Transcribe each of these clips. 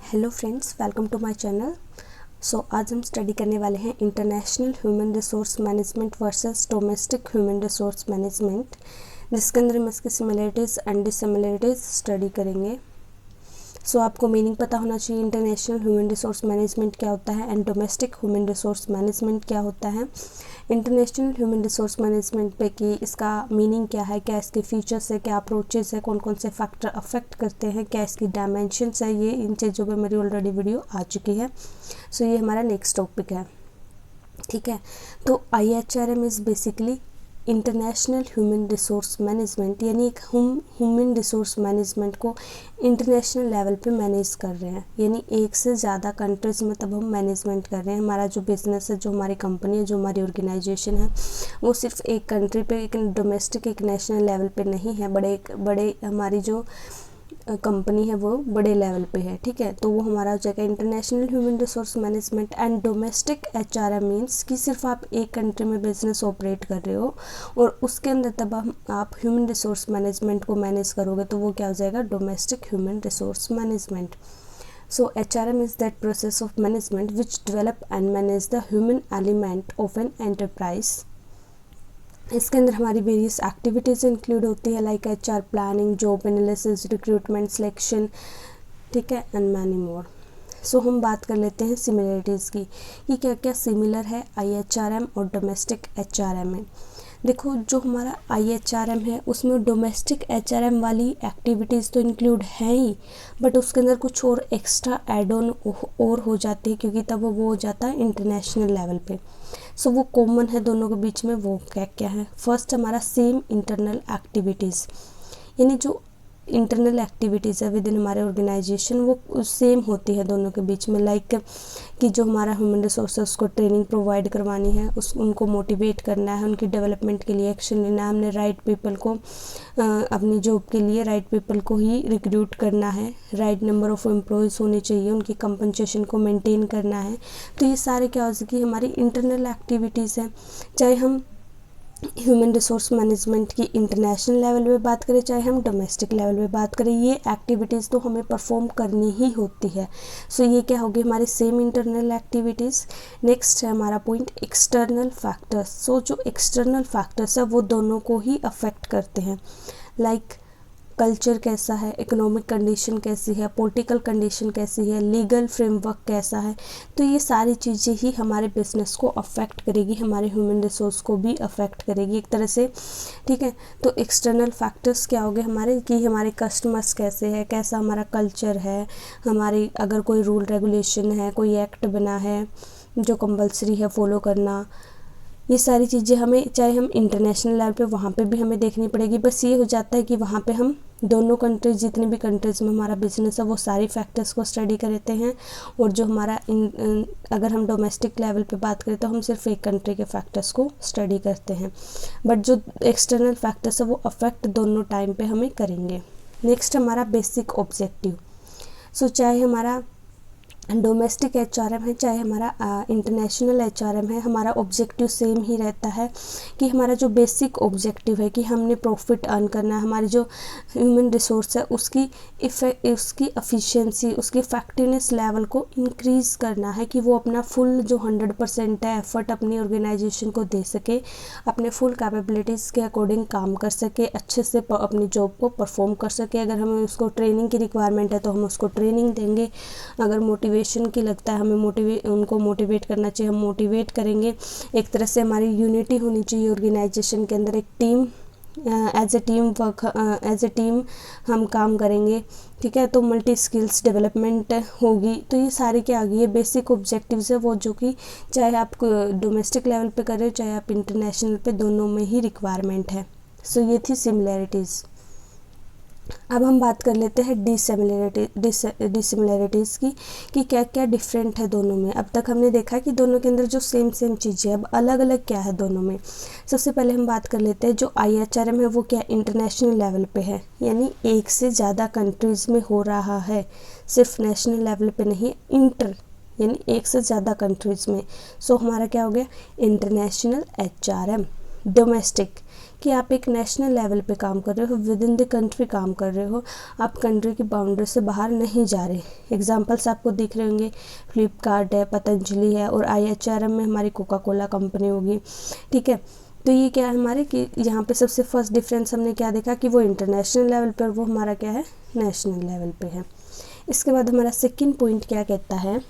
Hello friends, welcome to my channel. आज हम study करने वाले हैं international human resource management versus domestic human resource management, जिसके अंदर हम इसकी सिमिलरिटीज़ एंड डिसिमिलरिटीज़ स्टडी करेंगे। आपको मीनिंग पता होना चाहिए इंटरनेशनल ह्यूमन रिसोर्स मैनेजमेंट क्या होता है and domestic human resource management क्या होता है। इंटरनेशनल ह्यूमन रिसोर्स मैनेजमेंट पे कि इसका मीनिंग क्या है, क्या इसके फीचर्स है, क्या अप्रोचेस है, कौन कौन से फैक्टर अफेक्ट करते हैं, क्या इसकी डायमेंशंस है, ये इन चीज़ों पे मेरी ऑलरेडी वीडियो आ चुकी है। ये हमारा नेक्स्ट टॉपिक है। ठीक है, तो IHRM is basically international human resource management, यानी एक हम ह्यूमन रिसोर्स मैनेजमेंट को इंटरनेशनल लेवल पे मैनेज कर रहे हैं, यानी एक से ज़्यादा कंट्रीज़ में तब हम मैनेजमेंट कर रहे हैं। हमारा जो बिज़नेस है, जो हमारी कंपनी है, जो हमारी ऑर्गेनाइजेशन है, वो सिर्फ एक कंट्री पे, एक डोमेस्टिक, एक नेशनल लेवल पे नहीं है। बड़े हमारी जो कंपनी है वो बड़े लेवल पे है। ठीक है, तो वो हमारा हो जाएगा international human resource management. And domestic HRM means कि सिर्फ आप एक कंट्री में बिजनेस ऑपरेट कर रहे हो और उसके अंदर तब आप ह्यूमन रिसोर्स मैनेजमेंट को मैनेज करोगे, तो वो क्या हो जाएगा, domestic human resource management. HRM is that process of management which develop and manage the human element of an enterprise। इसके अंदर हमारी वेरियस एक्टिविटीज़ इंक्लूड होती है, like HR planning, job analysis, recruitment, selection, ठीक है, एंड मैनी मोर। हम बात कर लेते हैं सिमिलरिटीज़ की कि क्या क्या सिमिलर है IHRM और डोमेस्टिक HRM में। देखो, जो हमारा IHRM है उसमें डोमेस्टिक HRM वाली एक्टिविटीज़ तो इंक्लूड है ही, बट उसके अंदर कुछ और एक्स्ट्रा एड ऑन और हो जाती है, क्योंकि तब वो हो जाता है इंटरनेशनल लेवल पे। वो कॉमन है दोनों के बीच में। वो क्या क्या है, फर्स्ट हमारा सेम इंटरनल एक्टिविटीज़, यानी जो इंटरनल एक्टिविटीज़ है विद इन हमारे ऑर्गेनाइजेशन वो सेम होती है दोनों के बीच में। लाइक कि जो हमारा ह्यूमन रिसोर्सेस को ट्रेनिंग प्रोवाइड करवानी है, उनको मोटिवेट करना है, उनकी डेवलपमेंट के लिए एक्शन लेना है, हमने राइट पीपल को अपनी जॉब के लिए राइट पीपल को ही रिक्रूट करना है, राइट नंबर ऑफ़ एम्प्लॉयज़ होने चाहिए, उनकी कंपनसेशन को मेंटेन करना है। तो ये सारे क्या हो सके हमारी इंटरनल एक्टिविटीज़ हैं। चाहे हम ह्यूमन रिसोर्स मैनेजमेंट की इंटरनेशनल लेवल पे बात करें, चाहे हम डोमेस्टिक लेवल पे बात करें, ये एक्टिविटीज़ तो हमें परफॉर्म करनी ही होती है। ये क्या होगी, हमारी सेम इंटरनल एक्टिविटीज़। नेक्स्ट है हमारा पॉइंट एक्सटर्नल फैक्टर्स। जो एक्सटर्नल फैक्टर्स है वो दोनों को ही अफेक्ट करते हैं, लाइक कल्चर कैसा है, इकोनॉमिक कंडीशन कैसी है, पॉलिटिकल कंडीशन कैसी है, लीगल फ्रेमवर्क कैसा है। तो ये सारी चीज़ें ही हमारे बिजनेस को अफेक्ट करेगी, हमारे ह्यूमन रिसोर्स को भी अफेक्ट करेगी एक तरह से। ठीक है, तो एक्सटर्नल फैक्टर्स क्या हो गए हमारे, कि हमारे कस्टमर्स कैसे है, कैसा हमारा कल्चर है, हमारी अगर कोई रूल रेगुलेशन है, कोई एक्ट बना है जो कंपल्सरी है फॉलो करना, ये सारी चीज़ें हमें, चाहे हम इंटरनेशनल लेवल पे वहाँ पे भी हमें देखनी पड़ेगी। बस ये हो जाता है कि वहाँ पे हम दोनों कंट्रीज, जितनी भी कंट्रीज़ में हमारा बिजनेस है, वो सारी फैक्टर्स को स्टडी करते हैं। और जो हमारा अगर हम डोमेस्टिक लेवल पे बात करें तो हम सिर्फ एक कंट्री के फैक्टर्स को स्टडी करते हैं, बट जो एक्सटर्नल फैक्टर्स है वो अफेक्ट दोनों टाइम पे हमें करेंगे। नेक्स्ट हमारा बेसिक ऑब्जेक्टिव। चाहे हमारा डोमेस्टिक HRM है, चाहे हमारा इंटरनेशनल HRM है, हमारा ऑब्जेक्टिव सेम ही रहता है कि हमारा जो बेसिक ऑब्जेक्टिव है कि हमने प्रॉफिट अर्न करना है, हमारी जो ह्यूमन रिसोर्स है उसकी एफिशिएंसी, उसकी इफेक्टिवनेस लेवल को इंक्रीज़ करना है, कि वो अपना फुल जो 100% है एफर्ट अपनी ऑर्गेनाइजेशन को दे सके, अपने फुल कैपेबिलिटीज़ के अकॉर्डिंग काम कर सके, अच्छे से अपनी जॉब को परफॉर्म कर सके। अगर हमें उसको ट्रेनिंग की रिक्वायरमेंट है तो हम उसको ट्रेनिंग देंगे, अगर मोटिवेशन की लगता है हमें उनको मोटिवेट करना चाहिए, हम मोटिवेट करेंगे। एक तरह से हमारी यूनिटी होनी चाहिए ऑर्गेनाइजेशन के अंदर, एक टीम एज ए टीम हम काम करेंगे। ठीक है, तो मल्टी स्किल्स डेवलपमेंट होगी। तो ये सारी क्या आ गई है, बेसिक ऑब्जेक्टिव्स है वो, जो कि चाहे आप डोमेस्टिक लेवल पे कर रहे हो, चाहे आप इंटरनेशनल पे, दोनों में ही रिक्वायरमेंट है। ये थी सिमिलैरिटीज़। अब हम बात कर लेते हैं डिसिमिलरिटीज़ की, कि क्या क्या डिफरेंट है दोनों में। अब तक हमने देखा कि दोनों के अंदर जो सेम चीज़ें, अब अलग अलग क्या है दोनों में। सबसे पहले हम बात कर लेते हैं जो IHRM है वो क्या इंटरनेशनल लेवल पे है, यानी एक से ज़्यादा कंट्रीज़ में हो रहा है, सिर्फ नेशनल लेवल पे नहीं, यानी एक से ज़्यादा कंट्रीज़ में। हमारा क्या हो गया इंटरनेशनल HRM। डोमेस्टिक कि आप एक नेशनल लेवल पे काम कर रहे हो, विद इन द कंट्री काम कर रहे हो, आप कंट्री की बाउंड्री से बाहर नहीं जा रहे। एग्जांपल्स आपको दिख रहे होंगे, फ्लिपकार्ट है, पतंजलि है, और IHRM में हमारी कोका कोला कंपनी होगी, ठीक है। तो ये क्या है हमारे कि यहाँ पे सबसे फर्स्ट डिफरेंस हमने क्या देखा कि वो इंटरनेशनल लेवल पर, वो हमारा क्या है नेशनल लेवल पे है। इसके बाद हमारा सेकंड पॉइंट क्या कहता है,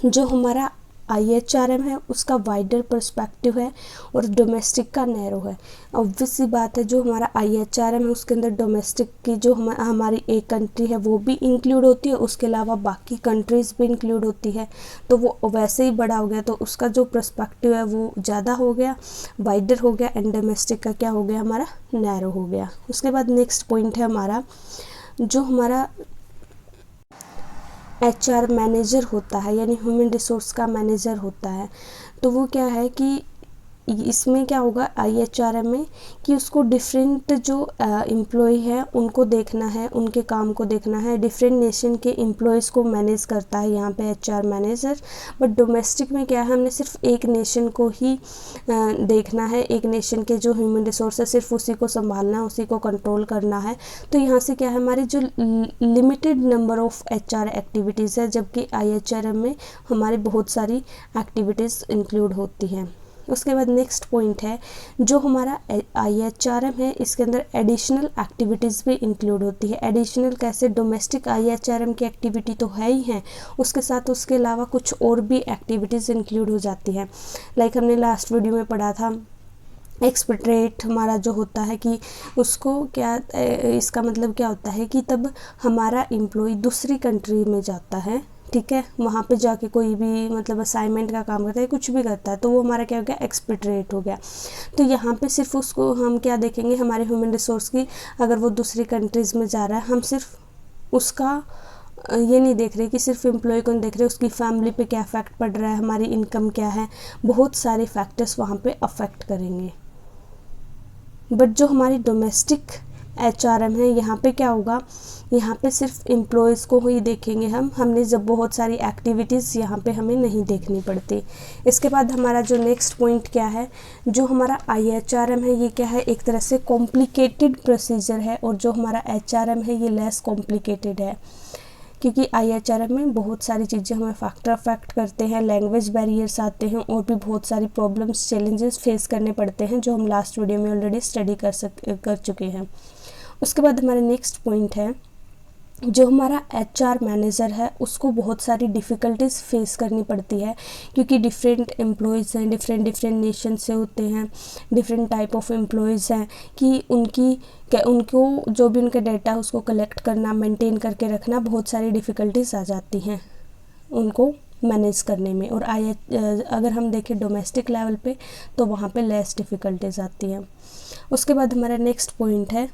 जो हमारा IHRM है उसका वाइडर पर्सपेक्टिव है और डोमेस्टिक का नैरो है। ऑब्वियस सी बात है, जो हमारा IHRM है उसके अंदर डोमेस्टिक की जो हमारी एक कंट्री है वो भी इंक्लूड होती है, उसके अलावा बाकी कंट्रीज़ भी इंक्लूड होती है, तो वो वैसे ही बड़ा हो गया, तो उसका जो पर्सपेक्टिव है वो ज़्यादा हो गया, वाइडर हो गया, एंड डोमेस्टिक का क्या हो गया हमारा नैरो हो गया। उसके बाद नेक्स्ट पॉइंट है हमारा, जो हमारा HR मैनेजर होता है, यानी ह्यूमन रिसोर्स का मैनेजर होता है, तो वो क्या है कि इसमें क्या होगा IHRM में कि उसको डिफरेंट जो एम्प्लॉय है उनको देखना है, उनके काम को देखना है, डिफरेंट नेशन के एम्प्लॉयज़ को मैनेज करता है यहाँ पे HR मैनेजर। बट डोमेस्टिक में क्या है, हमने सिर्फ एक नेशन को ही देखना है, एक नेशन के जो ह्यूमन रिसोर्स है सिर्फ उसी को संभालना है, उसी को कंट्रोल करना है। तो यहाँ से क्या है हमारी जो limited number of HR activities है, जबकि IHRM में हमारी बहुत सारी एक्टिविटीज़ इंक्लूड होती हैं। उसके बाद नेक्स्ट पॉइंट है, जो हमारा IHRM है इसके अंदर एडिशनल एक्टिविटीज़ भी इंक्लूड होती है। एडिशनल कैसे, डोमेस्टिक IHRM की एक्टिविटी तो है ही है, उसके साथ उसके अलावा कुछ और भी एक्टिविटीज़ इंक्लूड हो जाती हैं। लाइक हमने लास्ट वीडियो में पढ़ा था, एक्सपेट्रेट हमारा जो होता है कि उसको क्या, इसका मतलब क्या होता है कि तब हमारा एम्प्लॉय दूसरी कंट्री में जाता है, ठीक है, वहाँ पे जाके कोई भी मतलब असाइनमेंट का काम करता है, कुछ भी करता है, तो वो हमारा क्या हो गया एक्सपेट्रेट हो गया। तो यहाँ पे सिर्फ उसको हम क्या देखेंगे, हमारे ह्यूमन रिसोर्स की, अगर वो दूसरी कंट्रीज़ में जा रहा है, हम सिर्फ उसका ये नहीं देख रहे कि सिर्फ एम्प्लॉय को नहीं देख रहे, उसकी फैमिली पे क्या इफेक्ट पड़ रहा है, हमारी इनकम क्या है, बहुत सारे फैक्टर्स वहाँ पे अफेक्ट करेंगे। बट जो हमारी डोमेस्टिक HRM है, यहाँ पे क्या होगा, यहाँ पे सिर्फ एम्प्लॉयज़ को ही देखेंगे हमने जब बहुत सारी एक्टिविटीज़ यहाँ पे हमें नहीं देखनी पड़ती। इसके बाद हमारा जो नेक्स्ट पॉइंट क्या है, जो हमारा IHRM है ये क्या है, एक तरह से कॉम्प्लिकेटेड प्रोसीजर है, और जो हमारा HRM है ये लेस कॉम्प्लिकेटेड है, क्योंकि IHRM में बहुत सारी चीज़ें हमें फैक्टर अफेक्ट करते हैं, लैंग्वेज बैरियर्स आते हैं, और भी बहुत सारी प्रॉब्लम्स चैलेंजेस फेस करने पड़ते हैं, जो हम लास्ट वीडियो में ऑलरेडी स्टडी कर चुके हैं। उसके बाद हमारा नेक्स्ट पॉइंट है, जो हमारा HR मैनेजर है उसको बहुत सारी डिफ़िकल्टीज़ फेस करनी पड़ती है, क्योंकि डिफरेंट एम्प्लॉयज़ हैं, डिफरेंट नेशन से होते हैं, डिफरेंट टाइप ऑफ एम्प्लॉयज़ हैं, कि उनको जो भी उनका डाटा है उसको कलेक्ट करना, मेंटेन करके रखना, बहुत सारी डिफ़िकल्टीज़ आ जाती हैं उनको मैनेज करने में। और अगर हम देखें डोमेस्टिक लेवल पे तो वहाँ पे लेस डिफ़िकल्टीज़ आती हैं। उसके बाद हमारा नेक्स्ट पॉइंट है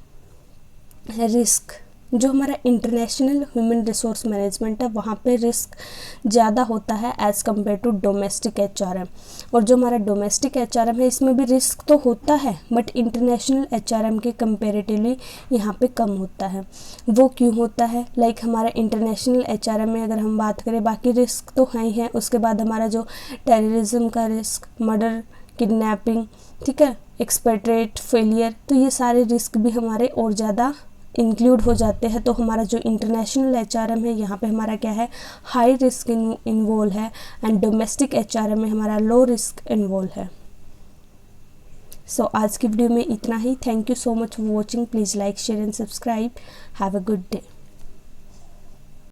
रिस्क। जो हमारा इंटरनेशनल ह्यूमन रिसोर्स मैनेजमेंट है वहाँ पे रिस्क ज़्यादा होता है as compared to domestic HRM। और जो हमारा डोमेस्टिक HRM है इसमें भी रिस्क तो होता है, बट इंटरनेशनल HRM के कंपेरेटिवली यहाँ पे कम होता है। वो क्यों होता है, लाइक हमारा इंटरनेशनल HRM में अगर हम बात करें, बाकी रिस्क तो है ही है, उसके बाद हमारा जो टेररिज्म का रिस्क, मर्डर, किडनैपिंग, ठीक है, एक्सपेट्रेट, फेलियर, तो ये सारे रिस्क भी हमारे और ज़्यादा इंक्लूड हो जाते हैं। तो हमारा जो इंटरनेशनल HRM है यहाँ पे हमारा क्या है, हाई रिस्क इन्वॉल्व है, एंड डोमेस्टिक HRM में हमारा लो रिस्क इन्वॉल्व है। सो आज की वीडियो में इतना ही। Thank you so much for watching. Please like, share and subscribe. Have a good day.